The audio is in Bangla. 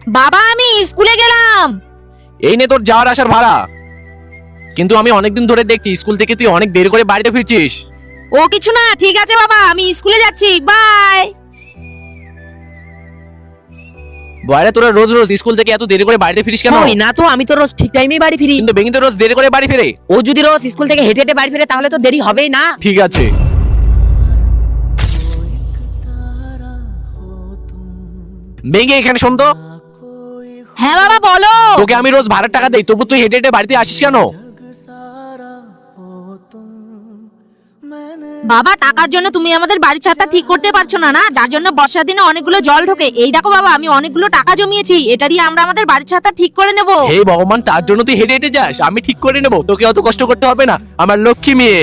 বাবা আমি স্কুলে গেলাম। এই নে তোর যাওয়ার আসার ভাড়া। কিন্তু আমি অনেকদিন ধরে দেখছি স্কুল থেকে তুই অনেক দেরি করে বাড়িতে ফিরছিস। ও কিছু না, ঠিক আছে বাবা, আমি স্কুলে যাচ্ছি, বাই। বাইরে তোরা রোজ রোজ স্কুল থেকে এত দেরি করে বাড়িতে ফিরিস কেন? কই না তো, আমি তো রোজ ঠিক টাইমেই বাড়ি ফিরি। কিন্তু বেঙ্গি তো রোজ দেরি করে বাড়ি ফিরে। ও যদি রোজ স্কুল থেকে হেঁটে হেঁটে বাড়ি ফিরে তাহলে তো দেরি হবেই না। ঠিক আছে। বেঙ্গি এখানে শোন তো। হ্যাঁ বাবা বলো। তোকে আমি রোজ ভাড়ার টাকা দেই, তবু তুই হেঁটে হেঁটে বাড়িতে আসিস কেন? বাবা টাকার জন্য তুমি আমাদের বাড়ির ছাদটা ঠিক করতে পারছো না, না যার জন্য বর্ষার দিনে অনেকগুলো জল ঢোকে। এই দেখো বাবা, আমি অনেকগুলো টাকা জমিয়েছি, এটা দিয়ে আমরা আমাদের বাড়ির ছাদটা ঠিক করে নেব। হে ভগবান, তার জন্য তুই হেঁটে হেঁটে যাস? আমি ঠিক করে নেবো, তোকে অত কষ্ট করতে হবে না, আমার লক্ষ্মী মেয়ে।